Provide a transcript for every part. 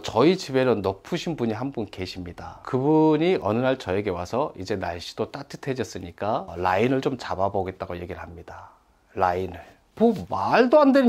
저희 집에는 높으신 분이 한 분 계십니다. 그분이 어느 날 저에게 와서 이제 날씨도 따뜻해졌으니까 라인을 좀 잡아보겠다고 얘기를 합니다. 라인을. 뭐 말도 안 되는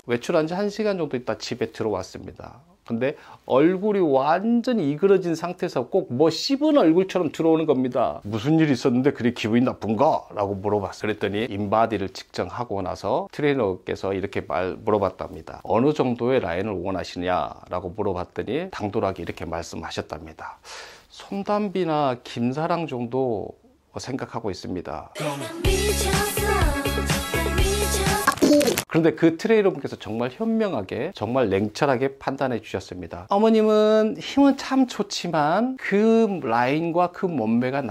외출한 지 1시간 정도 있다 집에 들어왔습니다. 근데 얼굴이 완전히 이그러진 상태에서 꼭 뭐 씹은 얼굴처럼 들어오는 겁니다. 무슨 일이 있었는데 그리 기분이 나쁜가? 라고 물어봤어요. 그랬더니 인바디를 측정하고 나서 트레이너께서 이렇게 물어봤답니다. 어느 정도의 라인을 원하시냐? 라고 물어봤더니 당돌하게 이렇게 말씀하셨답니다. 손담비나 김사랑 정도 생각하고 있습니다. 그런데 그 트레이너분께서 정말 현명하게, 정말 냉철하게 판단해 주셨습니다. 어머님은 힘은 참 좋지만 그 라인과 그 몸매가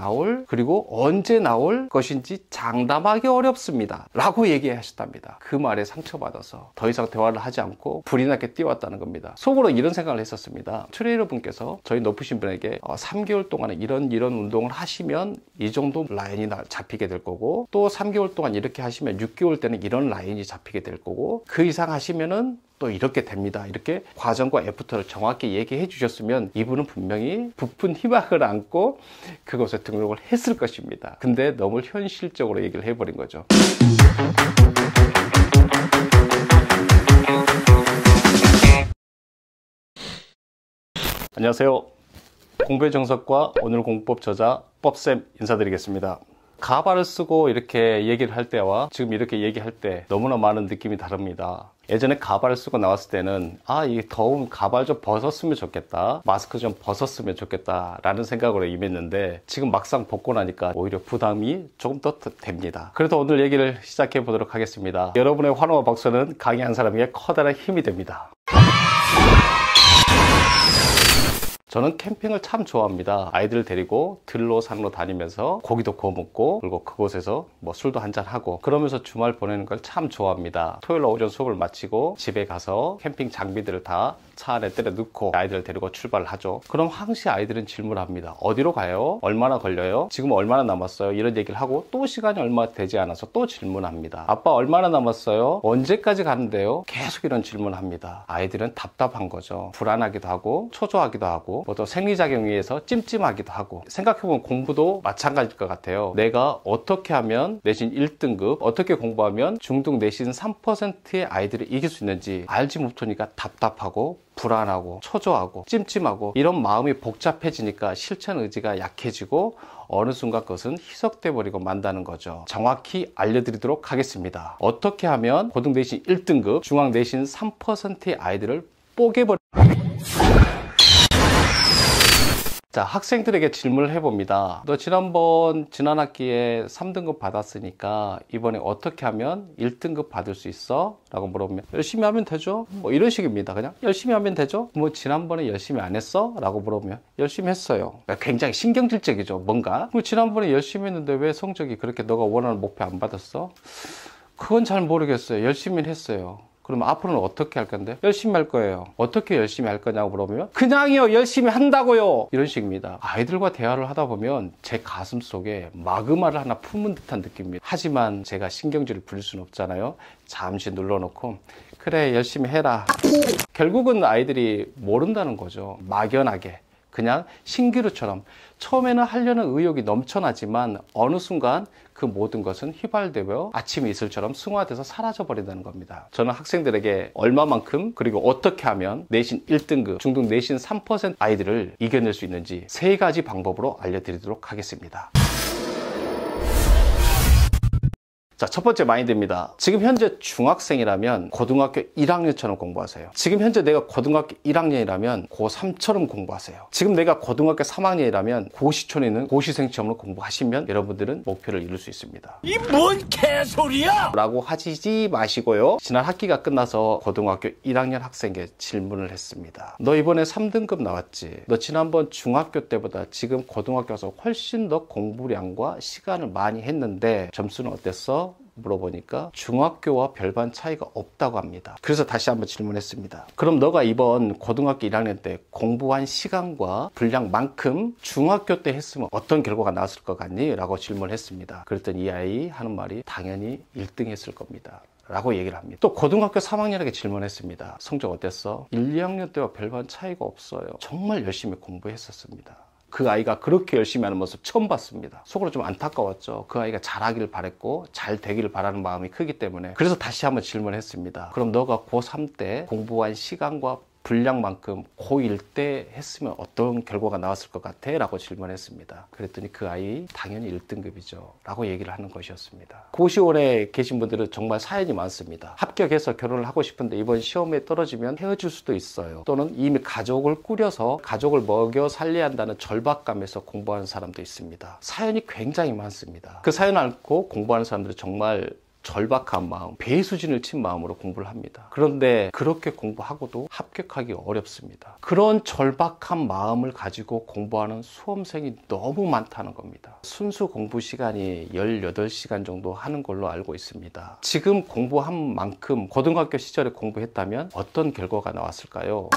그리고 언제 나올 것인지 장담하기 어렵습니다. 라고 얘기하셨답니다. 그 말에 상처받아서 더 이상 대화를 하지 않고 불이 나게 뛰어왔다는 겁니다. 속으로 이런 생각을 했었습니다. 트레이너분께서 저희 높으신 분에게 3개월 동안에 이런 운동을 하시면 이 정도 라인이 잡히게 될 거고, 또 3개월 동안 이렇게 하시면 6개월 때는 이런 라인이 잡히게 될 거고, 그 이상 하시면은 또 이렇게 됩니다. 이렇게 과정과 애프터를 정확히 얘기해 주셨으면 이분은 분명히 부푼 희망을 안고 그것에 등록을 했을 것입니다. 근데 너무 현실적으로 얘기를 해버린 거죠. 안녕하세요. 공부의 정석과 오늘 공법 저자 법쌤 인사드리겠습니다. 가발을 쓰고 이렇게 얘기를 할 때와 지금 이렇게 얘기할 때 너무나 많은 느낌이 다릅니다. 예전에 가발을 쓰고 나왔을 때는 이 더운 가발 좀 벗었으면 좋겠다, 마스크 좀 벗었으면 좋겠다 라는 생각으로 임했는데, 지금 막상 벗고 나니까 오히려 부담이 조금 더 됩니다. 그래서 오늘 얘기를 시작해 보도록 하겠습니다. 여러분의 환호와 박수는 강의한 사람에게 커다란 힘이 됩니다. 저는 캠핑을 참 좋아합니다. 아이들 데리고 들로 산으로 다니면서 고기도 구워 먹고, 그리고 그곳에서 뭐 술도 한잔하고 그러면서 주말 보내는 걸 참 좋아합니다. 토요일 오전 수업을 마치고 집에 가서 캠핑 장비들을 다 차 안에 때려 넣고 아이들을 데리고 출발을 하죠. 그럼 항시 아이들은 질문을 합니다. 어디로 가요? 얼마나 걸려요? 지금 얼마나 남았어요? 이런 얘기를 하고 또 시간이 얼마 되지 않아서 또 질문합니다. 아빠 얼마나 남았어요? 언제까지 가는데요? 계속 이런 질문을 합니다. 아이들은 답답한 거죠. 불안하기도 하고 초조하기도 하고 또 생리작용에 의해서 찜찜하기도 하고. 생각해보면 공부도 마찬가지일 것 같아요. 내가 어떻게 하면 내신 1등급, 어떻게 공부하면 중등 내신 3%의 아이들을 이길 수 있는지 알지 못하니까 답답하고 불안하고 초조하고 찜찜하고, 이런 마음이 복잡해지니까 실천 의지가 약해지고 어느 순간 그것은 희석돼 버리고 만다는 거죠. 정확히 알려드리도록 하겠습니다. 어떻게 하면 고등 내신 1등급, 중앙 내신 3%의 아이들을 뽀개버리. 자, 학생들에게 질문을 해봅니다. 너 지난 학기에 3등급 받았으니까 이번에 어떻게 하면 1등급 받을 수 있어? 라고 물어보면 열심히 하면 되죠? 뭐 이런 식입니다. 그냥 열심히 하면 되죠? 뭐 지난번에 열심히 안 했어? 라고 물어보면 열심히 했어요. 굉장히 신경질적이죠, 뭔가. 그리고 지난번에 열심히 했는데 왜 성적이 그렇게 너가 원하는 목표 안 받았어? 그건 잘 모르겠어요. 열심히 했어요. 그러면 앞으로는 어떻게 할 건데? 열심히 할 거예요. 어떻게 열심히 할 거냐고 물어보면 그냥요, 열심히 한다고요, 이런 식입니다. 아이들과 대화를 하다 보면 제 가슴 속에 마그마를 하나 품은 듯한 느낌입니다. 하지만 제가 신경질을 부릴 수는 없잖아요. 잠시 눌러놓고 그래, 열심히 해라. 결국은 아이들이 모른다는 거죠. 막연하게 그냥 신기루처럼 처음에는 하려는 의욕이 넘쳐나지만 어느 순간 그 모든 것은 휘발되며 아침 이슬처럼 승화돼서 사라져버린다는 겁니다. 저는 학생들에게 얼마만큼, 그리고 어떻게 하면 내신 1등급, 중등 내신 3% 아이들을 이겨낼 수 있는지 3가지 방법으로 알려드리도록 하겠습니다. 자, 첫 번째 마인드입니다. 지금 현재 중학생이라면 고등학교 1학년처럼 공부하세요. 지금 현재 내가 고등학교 1학년이라면 고3처럼 공부하세요. 지금 내가 고등학교 3학년이라면 고시촌에 있는 고시생처럼 공부하시면 여러분들은 목표를 이룰 수 있습니다. 이 뭔 개소리야! 라고 하시지 마시고요. 지난 학기가 끝나서 고등학교 1학년 학생에게 질문을 했습니다. 너 이번에 3등급 나왔지? 너 지난번 중학교 때보다 지금 고등학교 와서 훨씬 더 공부량과 시간을 많이 했는데 점수는 어땠어? 물어보니까 중학교와 별반 차이가 없다고 합니다. 그래서 다시 한번 질문했습니다. 그럼 너가 이번 고등학교 1학년 때 공부한 시간과 분량만큼 중학교 때 했으면 어떤 결과가 나왔을 것 같니? 라고 질문을 했습니다. 그랬더니 이 아이 하는 말이 당연히 1등 했을 겁니다. 라고 얘기를 합니다. 또 고등학교 3학년에게 질문했습니다. 성적 어땠어? 1, 2학년 때와 별반 차이가 없어요. 정말 열심히 공부했었습니다. 그 아이가 그렇게 열심히 하는 모습 처음 봤습니다. 속으로 좀 안타까웠죠. 그 아이가 잘하기를 바랬고 잘 되기를 바라는 마음이 크기 때문에. 그래서 다시 한번 질문했습니다. 그럼 너가 고3 때 공부한 시간과 분량만큼 고1 때 했으면 어떤 결과가 나왔을 것 같아? 라고 질문했습니다. 그랬더니 그 아이 당연히 1등급이죠 라고 얘기를 하는 것이었습니다. 고시원에 계신 분들은 정말 사연이 많습니다. 합격해서 결혼을 하고 싶은데 이번 시험에 떨어지면 헤어질 수도 있어요. 또는 이미 가족을 꾸려서 가족을 먹여 살려야 한다는 절박감에서 공부하는 사람도 있습니다. 사연이 굉장히 많습니다. 그 사연을 앓고 공부하는 사람들은 정말 절박한 마음, 배수진을 친 마음으로 공부를 합니다. 그런데 그렇게 공부하고도 합격하기 어렵습니다. 그런 절박한 마음을 가지고 공부하는 수험생이 너무 많다는 겁니다. 순수 공부 시간이 18시간 정도 하는 걸로 알고 있습니다. 지금 공부한 만큼 고등학교 시절에 공부했다면 어떤 결과가 나왔을까요?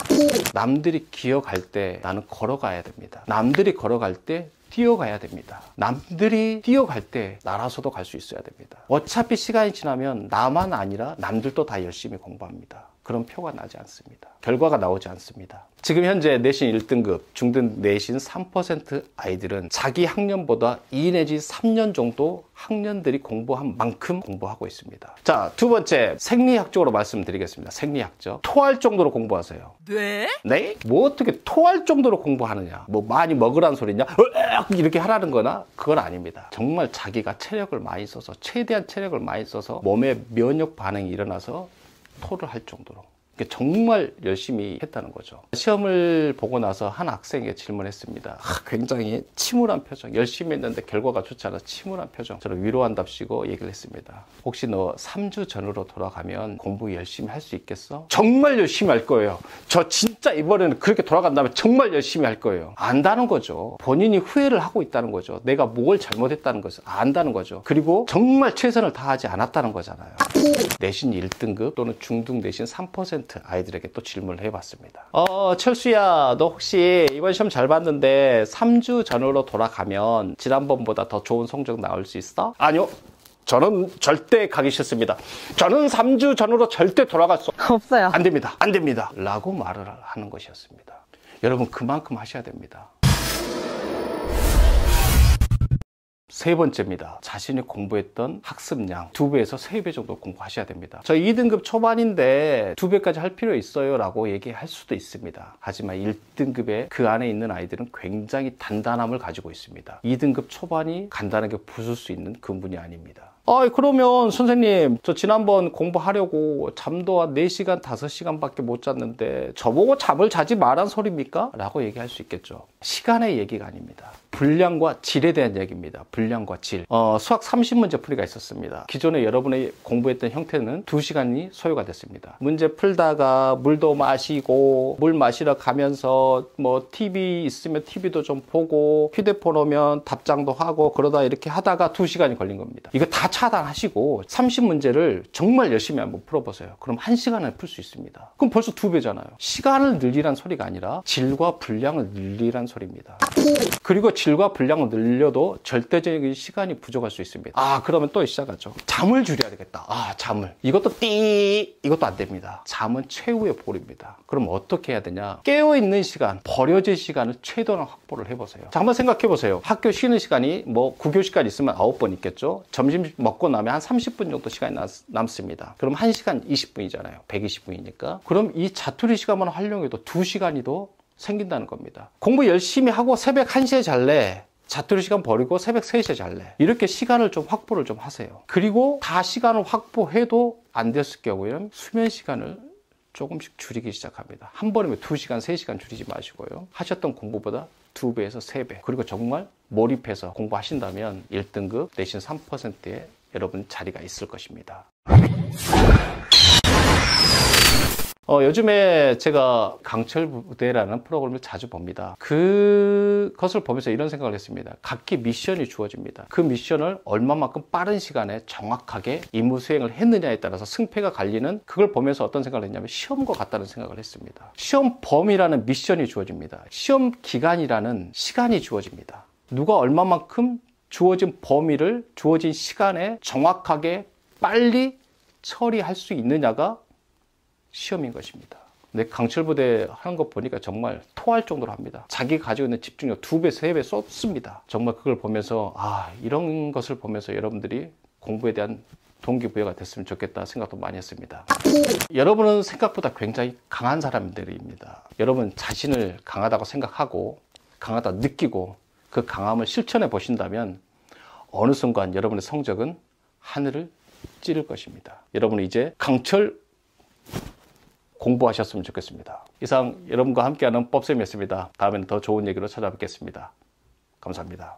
남들이 기어갈 때 나는 걸어가야 됩니다. 남들이 걸어갈 때 뛰어가야 됩니다. 남들이 뛰어갈 때 나라서도 갈 수 있어야 됩니다. 어차피 시간이 지나면 나만 아니라 남들도 다 열심히 공부합니다. 그런 표가 나지 않습니다. 결과가 나오지 않습니다. 지금 현재 내신 1등급, 중등 내신 3% 아이들은 자기 학년보다 2 내지 3년 정도 학년들이 공부한 만큼 공부하고 있습니다. 자, 두 번째, 생리학적으로 말씀드리겠습니다. 생리학적. 토할 정도로 공부하세요. 네? 네? 뭐 어떻게 토할 정도로 공부하느냐? 뭐 많이 먹으라는 소리냐? 이렇게 하라는 거나? 그건 아닙니다. 정말 자기가 체력을 많이 써서, 최대한 체력을 많이 써서 몸에 면역 반응이 일어나서 토를 할 정도로 정말 열심히 했다는 거죠. 시험을 보고 나서 한 학생에게 질문했습니다. 굉장히 침울한 표정, 열심히 했는데 결과가 좋지 않아 침울한 표정. 저를 위로한답시고 얘기를 했습니다. 혹시 너 3주 전으로 돌아가면 공부 열심히 할 수 있겠어? 정말 열심히 할 거예요. 저 진짜 이번에는 그렇게 돌아간다면 정말 열심히 할 거예요. 안다는 거죠. 본인이 후회를 하고 있다는 거죠. 내가 뭘 잘못했다는 것을 안다는 거죠. 그리고 정말 최선을 다하지 않았다는 거잖아요. 내신 1등급 또는 중등 내신 3% 아이들에게 또 질문을 해봤습니다. 철수야, 너 혹시 이번 시험 잘 봤는데 3주 전으로 돌아가면 지난번보다 더 좋은 성적 나올 수 있어? 아니요. 저는 절대 가기 싫습니다. 저는 3주 전으로 절대 돌아갈 수 없어요. 안 됩니다. 안 됩니다. 라고 말을 하는 것이었습니다. 여러분, 그만큼 하셔야 됩니다. 세 번째입니다. 자신이 공부했던 학습량 2배에서 3배 정도 공부하셔야 됩니다. 저 2등급 초반인데 2배까지 할 필요 있어요 라고 얘기할 수도 있습니다. 하지만 1등급에 그 안에 있는 아이들은 굉장히 단단함을 가지고 있습니다. 2등급 초반이 간단하게 부술 수 있는 근본이 아닙니다. 그러면 선생님, 저 지난번 공부하려고 잠도 한 4시간, 5시간밖에 못 잤는데 저보고 잠을 자지 말란 소리입니까? 라고 얘기할 수 있겠죠. 시간의 얘기가 아닙니다. 분량과 질에 대한 얘기입니다. 분량과 질. 수학 30문제 풀이가 있었습니다. 기존에 여러분이 공부했던 형태는 2시간이 소요가 됐습니다. 문제 풀다가 물도 마시고 물 마시러 가면서 뭐 TV 있으면 TV도 좀 보고 휴대폰 오면 답장도 하고 그러다 이렇게 하다가 2시간이 걸린 겁니다. 이거 다 차단하시고 30문제를 정말 열심히 한번 풀어보세요. 그럼 1시간에 풀 수 있습니다. 그럼 벌써 2배잖아요. 시간을 늘리란 소리가 아니라 질과 분량을 늘리란 소리입니다. 그리고 질과 분량을 늘려도 절대적인 시간이 부족할 수 있습니다. 그러면 또 시작하죠. 잠을 줄여야 되겠다. 잠을. 이것도 이것도 안 됩니다. 잠은 최후의 볼입니다. 그럼 어떻게 해야 되냐? 깨어있는 시간, 버려질 시간을 최대한 확보를 해보세요. 자, 한번 생각해보세요. 학교 쉬는 시간이 뭐 9교시간 있으면 9번 있겠죠? 점심 먹고 나면 한 30분 정도 시간이 남습니다. 그럼 1시간 20분이잖아요. 120분이니까. 그럼 이 자투리 시간만 활용해도 2시간이 더 생긴다는 겁니다. 공부 열심히 하고 새벽 1시에 잘래. 자투리 시간 버리고 새벽 3시에 잘래. 이렇게 시간을 좀 확보를 좀 하세요. 그리고 다 시간을 확보해도 안 됐을 경우에는 수면 시간을 조금씩 줄이기 시작합니다. 한 번이면 2시간, 3시간 줄이지 마시고요. 하셨던 공부보다 2배에서 3배. 그리고 정말 몰입해서 공부하신다면 1등급 내신 3%에 여러분 자리가 있을 것입니다. 요즘에 제가 강철 부대라는 프로그램을 자주 봅니다. 그것을 보면서 이런 생각을 했습니다. 각기 미션이 주어집니다. 그 미션을 얼마만큼 빠른 시간에 정확하게 임무 수행을 했느냐에 따라서 승패가 갈리는, 그걸 보면서 어떤 생각을 했냐면 시험과 같다는 생각을 했습니다. 시험 범위라는 미션이 주어집니다. 시험 기간이라는 시간이 주어집니다. 누가 얼마만큼 주어진 범위를 주어진 시간에 정확하게 빨리 처리할 수 있느냐가 시험인 것입니다. 근데 강철부대 하는 거 보니까 정말 토할 정도로 합니다. 자기가 가지고 있는 집중력 2배, 3배 쏟습니다. 정말 그걸 보면서 이런 것을 보면서 여러분들이 공부에 대한 동기부여가 됐으면 좋겠다 생각도 많이 했습니다. 여러분은 생각보다 굉장히 강한 사람들입니다. 여러분 자신을 강하다고 생각하고 강하다 느끼고 그 강함을 실천해 보신다면 어느 순간 여러분의 성적은 하늘을 찌를 것입니다. 여러분은 이제 강철 공부하셨으면 좋겠습니다. 이상 여러분과 함께하는 법쌤이었습니다. 다음에는 더 좋은 얘기로 찾아뵙겠습니다. 감사합니다.